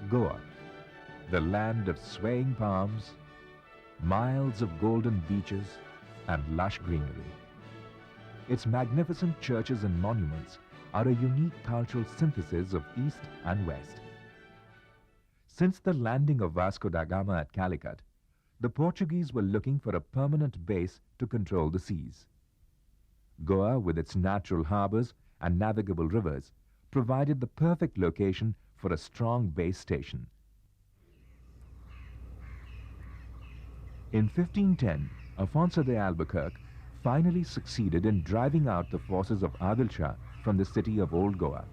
Goa, the land of swaying palms, miles of golden beaches, and lush greenery. Its magnificent churches and monuments are a unique cultural synthesis of East and West. Since the landing of Vasco da Gama at Calicut, the Portuguese were looking for a permanent base to control the seas. Goa, with its natural harbors and navigable rivers, provided the perfect location for a strong base station. In 1510, Afonso de Albuquerque finally succeeded in driving out the forces of Adil Shah from the city of Old Goa.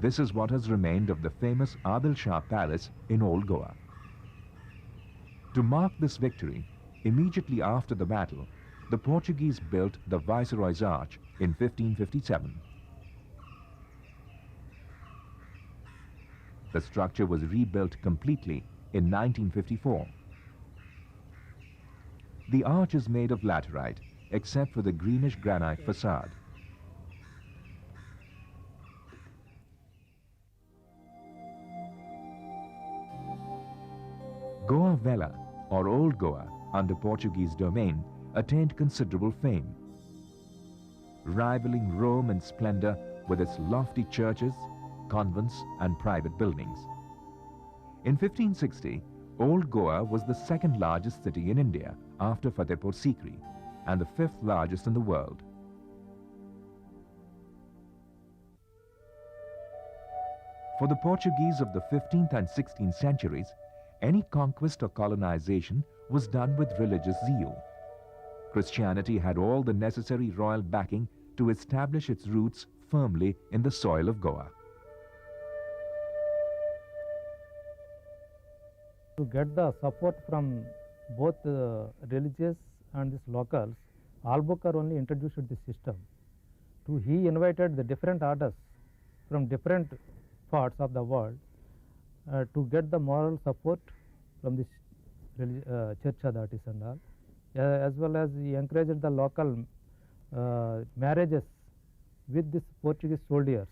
This is what has remained of the famous Adil Shah Palace in Old Goa. To mark this victory, immediately after the battle, the Portuguese built the Viceroy's Arch in 1557. The structure was rebuilt completely in 1954. The arch is made of laterite, except for the greenish granite facade. Goa Vela, or Old Goa, under Portuguese domain, attained considerable fame, rivaling Rome in splendor with its lofty churches, convents, and private buildings. In 1560, Old Goa was the second largest city in India after Fatehpur Sikri and the fifth largest in the world. For the Portuguese of the 15th and 16th centuries, any conquest or colonization was done with religious zeal. Christianity had all the necessary royal backing to establish its roots firmly in the soil of Goa. To get the support from both religious and these locals, Albuquerque only introduced this system. He invited the different orders from different parts of the world to get the moral support from this church authorities and all, as well as he encouraged the local marriages with these Portuguese soldiers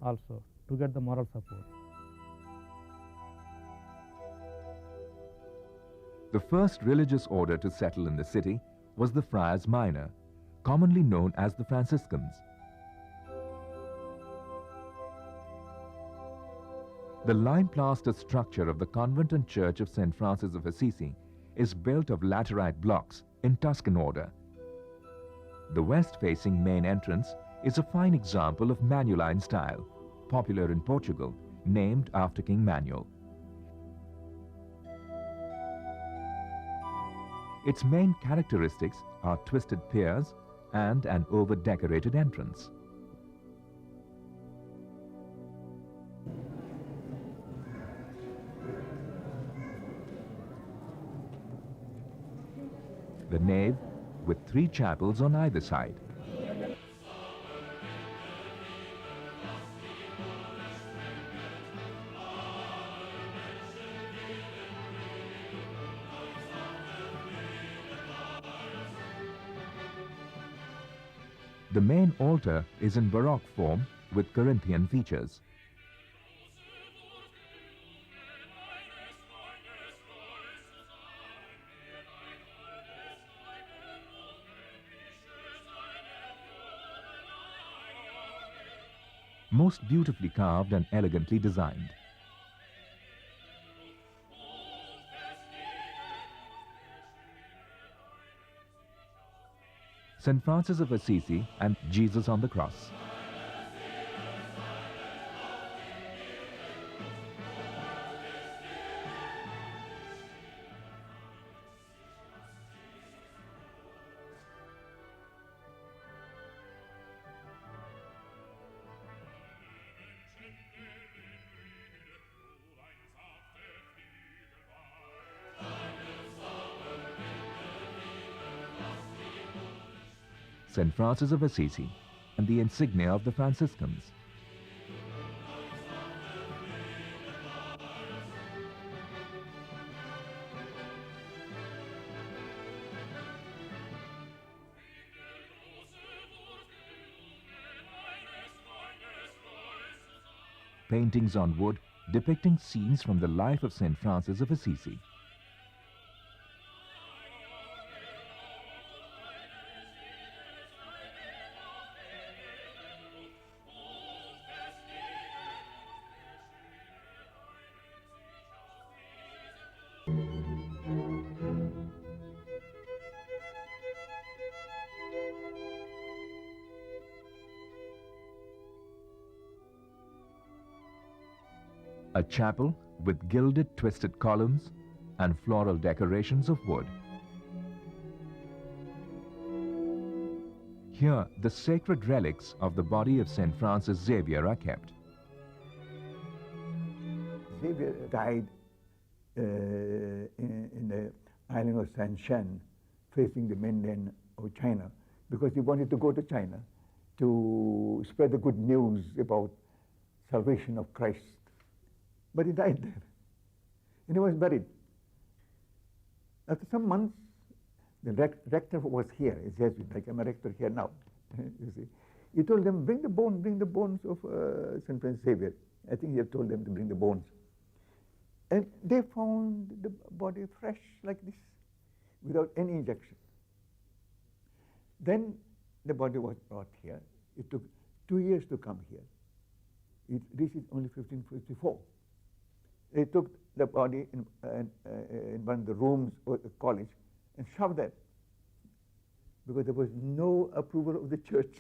also to get the moral support. The first religious order to settle in the city was the Friars Minor, commonly known as the Franciscans. The lime-plaster structure of the convent and church of St. Francis of Assisi is built of laterite blocks in Tuscan order. The west-facing main entrance is a fine example of Manueline style, popular in Portugal, named after King Manuel. Its main characteristics are twisted piers and an over-decorated entrance. The nave, with 3 chapels on either side. The main altar is in Baroque form with Corinthian features. Most beautifully carved and elegantly designed. St. Francis of Assisi and Jesus on the Cross. St. Francis of Assisi, and the insignia of the Franciscans. Paintings on wood depicting scenes from the life of St. Francis of Assisi. A chapel with gilded twisted columns and floral decorations of wood. Here, the sacred relics of the body of St. Francis Xavier are kept. Xavier died in the island of Sanshan, facing the mainland of China, because he wanted to go to China to spread the good news about salvation of Christ. But he died there, and he was buried. After some months, the rector was here. He says, like I'm a rector here now. You see, he told them, bring the bones of St. Francis Xavier. I think he had told them to bring the bones. And they found the body fresh like this, without any injection. Then the body was brought here. It took 2 years to come here. It reached only 1554. They took the body in one of the rooms of the college and shoved that, because there was no approval of the church.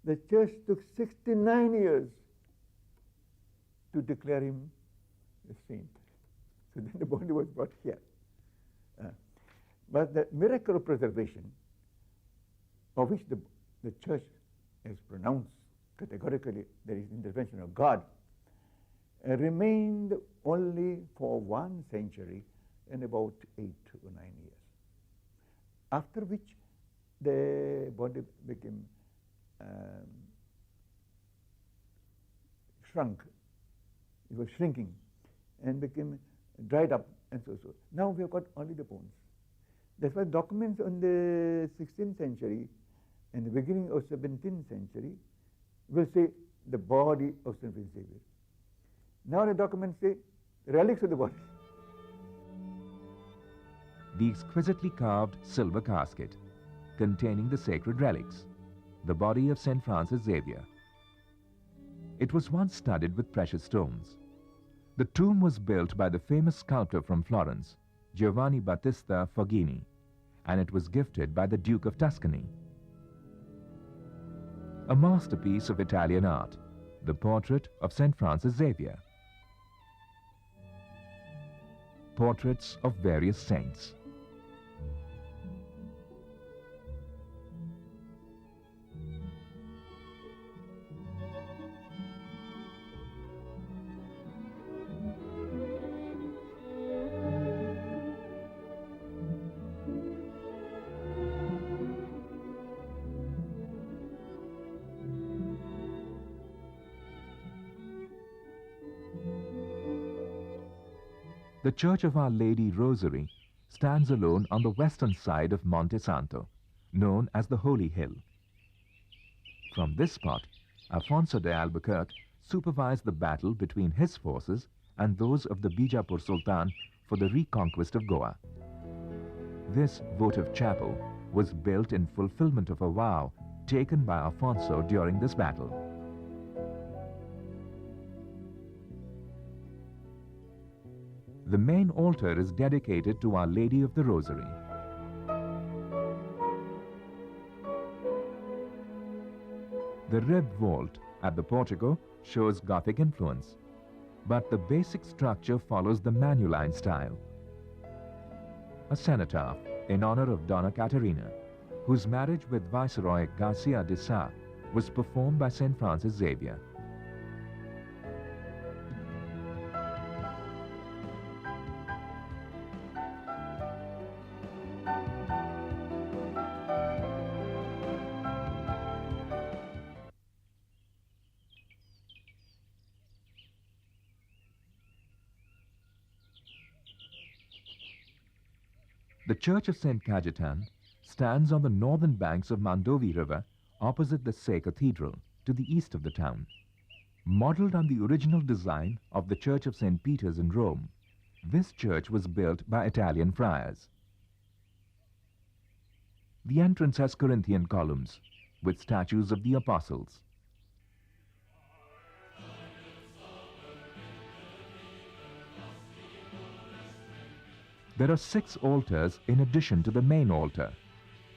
The church took 69 years to declare him a saint. So then the body was brought here. But the miracle of preservation, of which the church has pronounced categorically there is intervention of God, remained only for 1 century and about 8 or 9 years. After which the body became shrunk. It was shrinking and became dried up and so. Now we have got only the bones. That's why documents on the 16th century and the beginning of 17th century will say the body of St. Francis Xavier. Now the documents say relics of the body. The exquisitely carved silver casket containing the sacred relics, the body of St. Francis Xavier. It was once studded with precious stones. The tomb was built by the famous sculptor from Florence, Giovanni Battista Foggini, and it was gifted by the Duke of Tuscany. A masterpiece of Italian art, the portrait of St. Francis Xavier. Portraits of various saints. The Church of Our Lady Rosary stands alone on the western side of Monte Santo, known as the Holy Hill. From this spot, Afonso de Albuquerque supervised the battle between his forces and those of the Bijapur Sultan for the reconquest of Goa. This votive chapel was built in fulfillment of a vow taken by Afonso during this battle. The main altar is dedicated to Our Lady of the Rosary. The ribbed vault at the portico shows Gothic influence, but the basic structure follows the Manueline style. A cenotaph in honor of Donna Caterina, whose marriage with Viceroy Garcia de Sá was performed by St. Francis Xavier. The Church of St. Cajetan stands on the northern banks of Mandovi River opposite the Say Cathedral to the east of the town. Modeled on the original design of the Church of St. Peter's in Rome, this church was built by Italian friars. The entrance has Corinthian columns with statues of the apostles. There are 6 altars in addition to the main altar.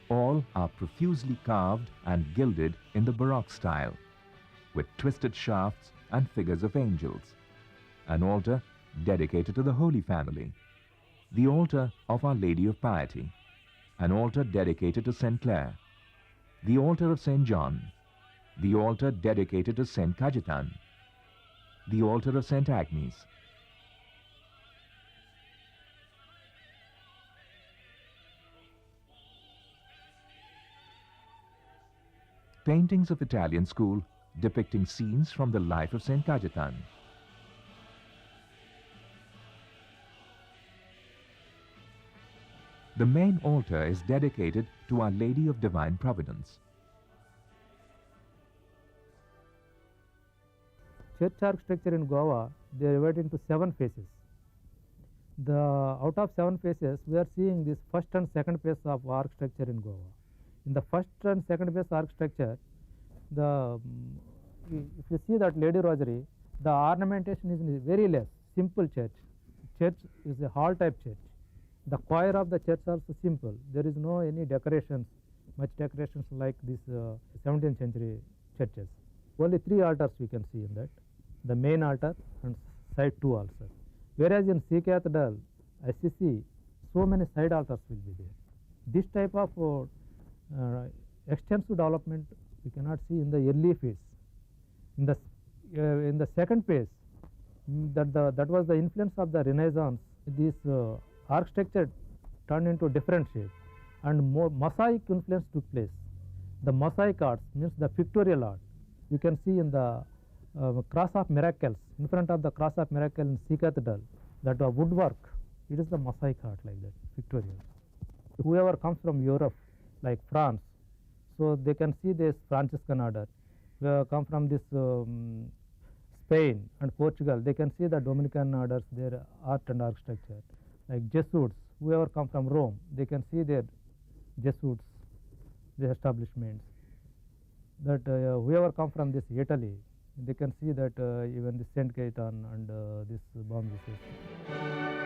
All are profusely carved and gilded in the Baroque style, with twisted shafts and figures of angels. An altar dedicated to the Holy Family, the altar of Our Lady of Piety, an altar dedicated to St. Clare, the altar of St. John, the altar dedicated to St. Cajetan, the altar of St. Agnes. Paintings of Italian school depicting scenes from the life of St. Cajetan. The main altar is dedicated to Our Lady of Divine Providence. Church architecture in Goa, they are divided into 7 phases. Out of 7 phases, we are seeing this first and second phase of architecture in Goa. In the first and second phase architecture, if you see that Lady Rosary, the ornamentation is very less, simple church. Church is a hall type church. The choir of the church also simple. There is no any decorations, much decorations like these 17th century churches. Only 3 altars we can see in that. The main altar and side 2 also. Whereas in Sea Cathedral, SCC, so many side altars will be there. This type of extensive development we cannot see in the early phase. In the second phase, that was the influence of the Renaissance. This architecture turned into different shape, and more mosaic influence took place. The mosaic arts means the pictorial art. You can see in the Cross of Miracles, in front of the Cross of Miracles in Sea Cathedral, that woodwork, it is the mosaic art like that, pictorial. Whoever comes from Europe, like France, so they can see this Franciscan order. Come from this Spain and Portugal, they can see the Dominican orders, their art and architecture. Like Jesuits, whoever come from Rome, they can see their Jesuits, their establishments. That whoever come from this Italy, they can see that even the Saint Cajetan and this Bomb Jesus.